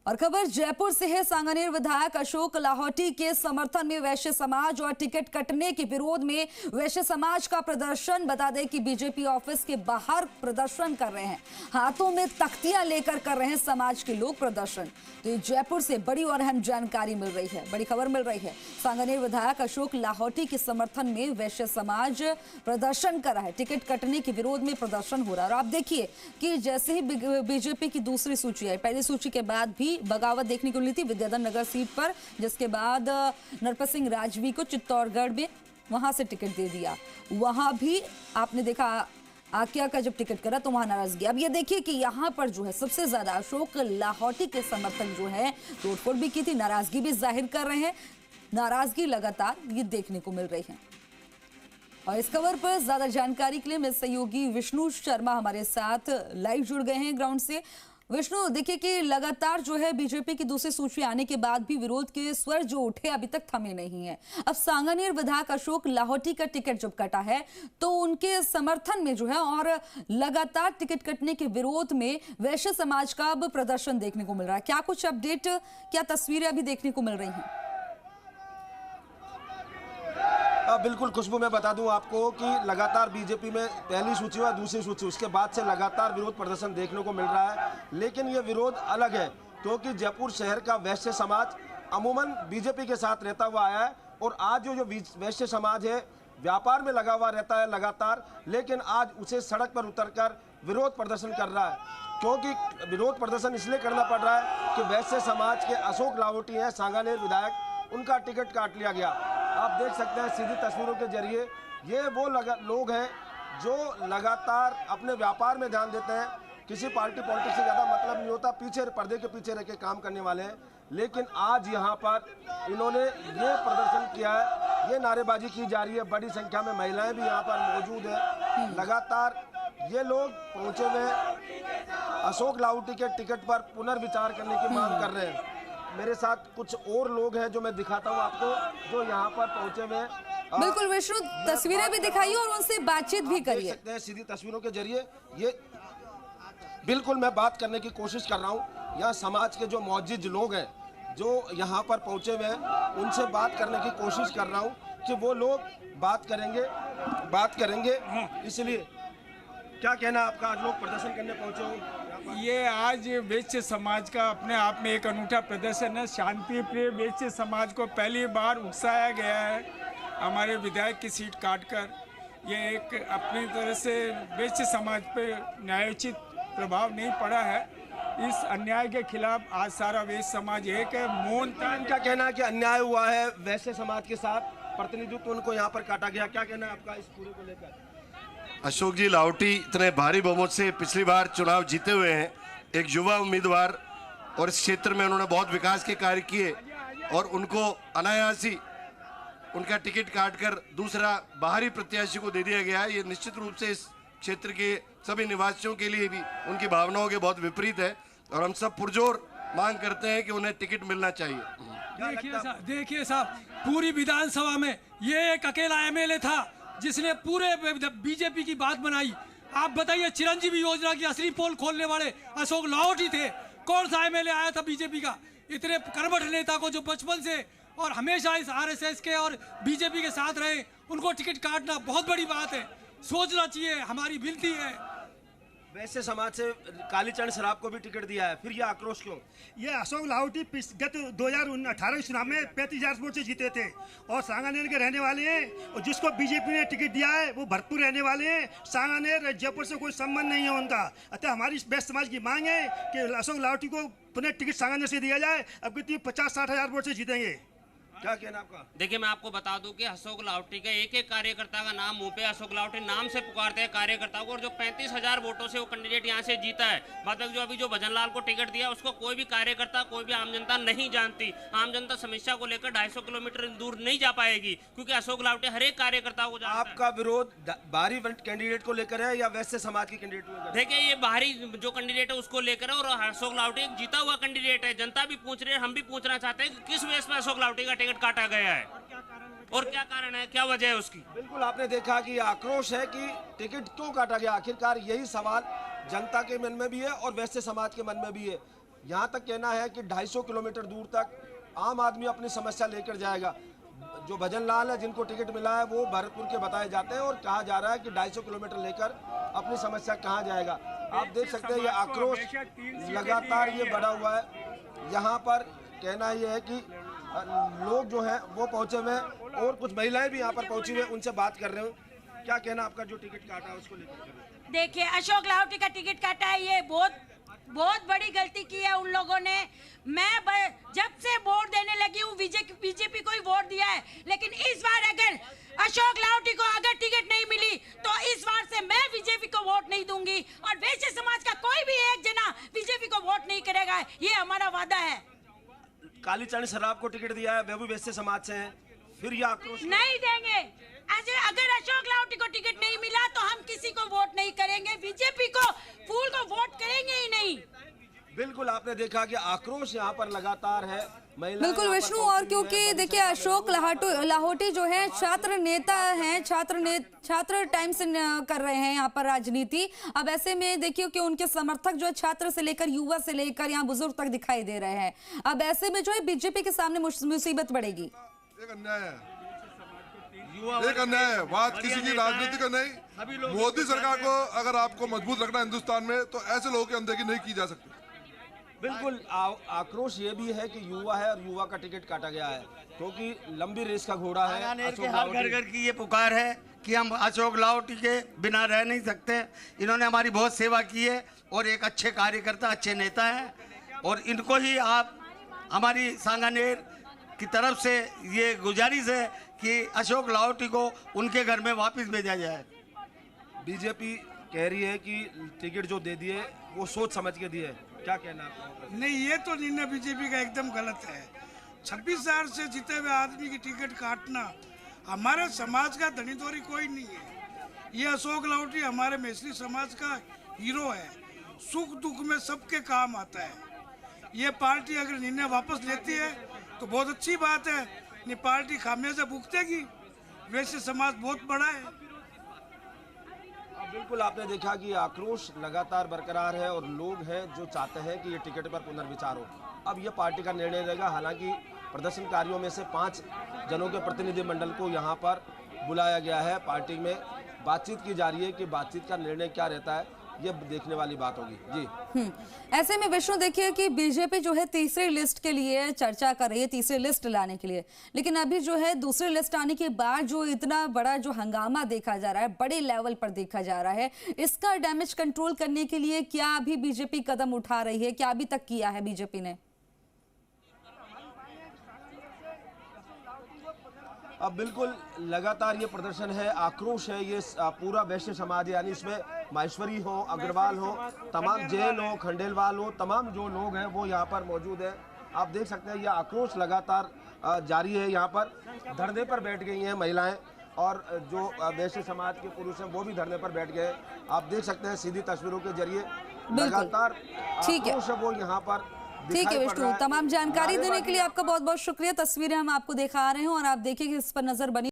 और खबर जयपुर से है। सांगानेर विधायक अशोक लाहौटी के समर्थन में वैश्य समाज और टिकट कटने के विरोध में वैश्य समाज का प्रदर्शन। बता दें कि बीजेपी ऑफिस के बाहर प्रदर्शन कर रहे हैं, हाथों में तख्तियां लेकर कर रहे हैं समाज के लोग प्रदर्शन। तो ये जयपुर से बड़ी और अहम जानकारी मिल रही है, बड़ी खबर मिल रही है। सांगानेर विधायक अशोक लाहौटी के समर्थन में वैश्य समाज प्रदर्शन कर रहा है, टिकट कटने के विरोध में प्रदर्शन हो रहा है। और आप देखिए कि जैसे ही बीजेपी की दूसरी सूची आई, पहली सूची के बाद भी बगावत देखने को मिली थी विद्याधर नगर सीट पर, जिसके बाद नरपत सिंह राजवी को चित्तौड़गढ़ में वहां से टिकट दे दिया। वहां भी आपने देखा आकिया का जब टिकट करा तो वहां नाराजगी। अब ये देखिए कि यहाँ पर जो है सबसे ज्यादा अशोक लाहौटी के समर्थक जो है तोड़फोड़ भी की थी, नाराजगी भी जाहिर कर रहे हैं। नाराजगी लगातार ये देखने को मिल रही है। और इस खबर पर ज्यादा जानकारी के लिए मेरे सहयोगी विष्णु शर्मा हमारे साथ लाइव जुड़ गए हैं ग्राउंड से। विष्णु, देखिए कि लगातार जो है बीजेपी की दूसरी सूची आने के बाद भी विरोध के स्वर जो उठे अभी तक थमे नहीं है। अब सांगानेर विधायक अशोक लाहौटी का टिकट जब कटा है तो उनके समर्थन में जो है और लगातार टिकट कटने के विरोध में वैश्य समाज का अब प्रदर्शन देखने को मिल रहा है। क्या कुछ अपडेट, क्या तस्वीरें अभी देखने को मिल रही हैं? बिल्कुल खुशबू, मैं बता दूं आपको कि लगातार बीजेपी में पहली सूची व दूसरी सूची, उसके बाद से लगातार विरोध प्रदर्शन देखने को मिल रहा है। लेकिन ये विरोध अलग है क्योंकि जयपुर शहर का वैश्य समाज अमूमन बीजेपी के साथ रहता हुआ आया है और आज जो वैश्य समाज है व्यापार में लगा हुआ रहता है लगातार, लेकिन आज उसे सड़क पर उतरकर विरोध प्रदर्शन कर रहा है। क्योंकि विरोध प्रदर्शन इसलिए करना पड़ रहा है कि वैश्य समाज के अशोक लाहौटी हैं सांगानेर विधायक, उनका टिकट काट लिया गया। आप देख सकते हैं सीधी तस्वीरों के जरिए, ये वो लोग हैं जो लगातार अपने व्यापार में ध्यान देते हैं, किसी पार्टी पॉलिटिक्स से ज़्यादा मतलब नहीं होता, पीछे पर्दे के पीछे रह के काम करने वाले हैं। लेकिन आज यहाँ पर इन्होंने ये प्रदर्शन किया है, ये नारेबाजी की जा रही है, बड़ी संख्या में महिलाएं भी यहाँ पर मौजूद हैं। लगातार ये लोग पहुँचे हुए अशोक लाहौटी के टिकट पर पुनर्विचार करने की मांग कर रहे हैं। मेरे साथ कुछ और लोग हैं जो मैं दिखाता हूं आपको, जो यहाँ पर पहुंचे हुए हैं। बिल्कुल विष्णु, तस्वीरें भी दिखाइए और उनसे बातचीत भी करिए। देख सकते हैं सीधी तस्वीरों के जरिए, ये बिल्कुल मैं बात करने की कोशिश कर रहा हूँ। यहाँ समाज के जो मौजूद लोग हैं जो यहाँ पर पहुंचे हुए हैं, उनसे बात करने की कोशिश कर रहा हूँ कि वो लोग बात करेंगे। इसलिए क्या कहना आपका, आज लोग प्रदर्शन करने पहुंचे हो? ये आज वैश्य समाज का अपने आप में एक अनूठा प्रदर्शन है। शांति प्रिय वैश्य समाज को पहली बार उकसाया गया है हमारे विधायक की सीट काटकर। ये एक अपनी तरह से वैश्य समाज पे न्यायोचित प्रभाव नहीं पड़ा है। इस अन्याय के खिलाफ आज सारा वैश्य समाज एक है। मौनता क्या कहना है कि अन्याय हुआ है वैश्य समाज के साथ, प्रतिनिधित्व उनको यहाँ पर काटा गया, क्या कहना है आपका इस पूरे को लेकर? अशोक जी लाहौटी इतने भारी बहुमत से पिछली बार चुनाव जीते हुए हैं, एक युवा उम्मीदवार, और इस क्षेत्र में उन्होंने बहुत विकास के कार्य किए और उनको अनायास ही उनका टिकट काटकर दूसरा बाहरी प्रत्याशी को दे दिया गया है। ये निश्चित रूप से इस क्षेत्र के सभी निवासियों के लिए भी उनकी भावनाओं के बहुत विपरीत है और हम सब पुरजोर मांग करते हैं कि उन्हें टिकट मिलना चाहिए। देखिए साहब, पूरी विधानसभा में ये एक अकेला एमएलए था जिसने पूरे बीजेपी की बात बनाई। आप बताइए, चिरंजीवी योजना की असली पोल खोलने वाले अशोक लाहौटी थे। कौन सा एमएलए आया था बीजेपी का? इतने कर्मठ नेता को जो बचपन से और हमेशा इस आरएसएस के और बीजेपी के साथ रहे, उनको टिकट काटना बहुत बड़ी बात है। सोचना चाहिए, हमारी विनती है। वैसे समाज से कालीचरण शराब को भी टिकट दिया है, फिर यह आक्रोश क्यों? ये अशोक लाहौटी गत 2018 चुनाव में 35,000 वोट से जीते थे और सांगानेर के रहने वाले हैं, और जिसको बीजेपी ने टिकट दिया है वो भरतपुर रहने वाले हैं। सांगानेर जयपुर से कोई संबंध नहीं है उनका। अतः हमारी वैश्य समाज की मांग है कि अशोक लाहौटी को पुनः टिकट सांगानेर से दिया जाए। अब कितनी 50-60 हज़ार वोट से जीतेंगे। क्या कहना आपका? देखिए, मैं आपको बता दूं कि अशोक लाहौटी का एक एक कार्यकर्ता का नाम मुंह पे अशोक लाहौटी नाम से पुकारते हैं कार्यकर्ताओं को, और जो 35,000 वोटों से वो कैंडिडेट यहां से जीता है, मतलब जो अभी जो भजनलाल को टिकट दिया उसको कोई भी कार्यकर्ता, कोई भी आम जनता नहीं जानती। आम जनता समस्या को लेकर 250 किलोमीटर दूर नहीं जा पाएगी क्योंकि अशोक लाहौटी हर एक कार्यकर्ता को जानता है। आपका विरोध बाहरी कैंडिडेट को लेकर है या वैश्य समाज के कैंडिडेट को लेकर? देखिए, ये बाहरी जो कैंडिडेट है उसको लेकर है और अशोक लाहौटी एक जीता हुआ कैंडिडेट है। जनता भी पूछ रही है, हम भी पूछना चाहते हैं कि किस बेस पर अशोक लाहौटी का टिकट काटा गया है और क्या कारण है, क्या वजह है उसकी। बिल्कुल, आपने देखा कि आक्रोश है कि टिकट क्यों काटा गया। आखिरकार यही सवाल जनता के मन में भी है और वैश्य समाज के मन में भी है। यहाँ तक कहना है कि 250 किलोमीटर दूर तक आम आदमी अपनी समस्या लेकर जाएगा। जो भजन लाल है जिनको टिकट मिला है वो भरतपुर के बताए जाते हैं और कहा जा रहा है कि 250 किलोमीटर लेकर अपनी समस्या कहाँ जाएगा। आप देख सकते हैं ये आक्रोश लगातार ये बढ़ा हुआ है। यहाँ पर कहना ये है कि लोग जो हैं वो पहुँचे हुए हैं और कुछ महिलाएं भी यहाँ पर पहुँची हुई हैं, उनसे बात कर रहे हो। क्या कहना आपका जो टिकट काटा है उसको लेकर? देखिए, अशोक लाहौटी का टिकट काटा है, ये बहुत बड़ी गलती की है उन लोगों ने। मैं जब से वोट देने लगी हूँ बीजेपी को ही वोट दिया है, लेकिन इस बार अगर अशोक लाहौटी को अगर टिकट नहीं मिली तो इस बार से मैं बीजेपी को वोट नहीं दूंगी और वैश्य समाज का कोई भी एक जना बीजेपी को वोट नहीं करेगा, ये हमारा वादा है। कालीचरण सराफ को टिकट दिया है, वे भी वैश्य समाज से हैं, फिर ये आक्रोश नहीं देंगे। अगर अशोक लाहौटी को टिकट नहीं मिला तो हम किसी को वोट नहीं करेंगे, बीजेपी को फूल को वोट करेंगे ही नहीं। बिल्कुल, आपने देखा कि आक्रोश यहाँ पर लगातार है। बिल्कुल विष्णु, और क्योंकि देखिए अशोक लाहौटी जो है छात्र नेता हैं, छात्र टाइम से कर रहे हैं यहाँ पर राजनीति। अब ऐसे में देखिए कि उनके समर्थक जो है छात्र से लेकर युवा से लेकर यहाँ बुजुर्ग तक दिखाई दे रहे हैं। अब ऐसे में जो है बीजेपी के सामने मुसीबत बढ़ेगी। एक अन्याय है, बात किसी की राजनीति का नहीं। मोदी सरकार को अगर आपको मजबूत रखना हिंदुस्तान में तो ऐसे लोगों की अनदेखी नहीं की जा सकती। बिल्कुल, आक्रोश ये भी है कि युवा है और युवा का टिकट काटा गया है क्योंकि लंबी रेस का घोड़ा है। हर घर घर की ये पुकार है कि हम अशोक लाहौटी के बिना रह नहीं सकते। इन्होंने हमारी बहुत सेवा की है और एक अच्छे कार्यकर्ता, अच्छे नेता हैं और इनको ही आप हमारी सांगानेर की तरफ से ये गुजारिश है कि अशोक लाहौटी को उनके घर में वापस भेजा जाए। बीजेपी कह रही है कि टिकट जो दे दिए वो सोच समझ के दिए, क्या कहना आपका? नहीं, ये तो निर्णय बीजेपी का एकदम गलत है। 26,000 से जीते हुए आदमी की टिकट काटना, हमारे समाज का धनीधोरी कोई नहीं है। ये अशोक लाहौटी हमारे मैथिली समाज का हीरो है, सुख दुख में सबके काम आता है। ये पार्टी अगर निर्णय वापस लेती है तो बहुत अच्छी बात है, नहीं पार्टी खामियाजा भुगतेगी। वैसे समाज बहुत बड़ा है। बिल्कुल, आपने देखा कि आक्रोश लगातार बरकरार है और लोग हैं जो चाहते हैं कि ये टिकट पर पुनर्विचार हो। अब ये पार्टी का निर्णय रहेगा। हालांकि प्रदर्शनकारियों में से 5 जनों के प्रतिनिधिमंडल को यहाँ पर बुलाया गया है। पार्टी में बातचीत की जा रही है कि बातचीत का निर्णय क्या रहता है, ये देखने वाली बात होगी। जी ऐसे में विष्णु देखिए कि बीजेपी जो है तीसरी लिस्ट के लिए चर्चा कर रही है, तीसरी लिस्ट लाने के लिए, लेकिन अभी जो है दूसरी लिस्ट आने के बाद जो इतना बड़ा जो हंगामा देखा जा रहा है, बड़े लेवल पर देखा जा रहा है, इसका डैमेज कंट्रोल करने के लिए क्या अभी बीजेपी कदम उठा रही है, क्या अभी तक किया है बीजेपी ने? अब बिल्कुल लगातार ये प्रदर्शन है, आक्रोश है। ये पूरा वैश्य समाज यानी इसमें माहेश्वरी हो, अग्रवाल हो, तमाम जैन हो, खंडेलवाल हो, तमाम जो लोग हैं वो यहाँ पर मौजूद हैं। आप देख सकते हैं ये आक्रोश लगातार जारी है। यहाँ पर धरने पर बैठ गई हैं महिलाएं और जो वैश्य समाज के पुरुष हैं वो भी धरने पर बैठ गए। आप देख सकते हैं सीधी तस्वीरों के जरिए लगातार आक्रोश है वो यहाँ पर। ठीक है विष्णु, तमाम जानकारी देने के लिए आपका बहुत बहुत शुक्रिया। तस्वीरें हम आपको दिखा रहे हैं और आप देखिए कि इस पर नजर बनी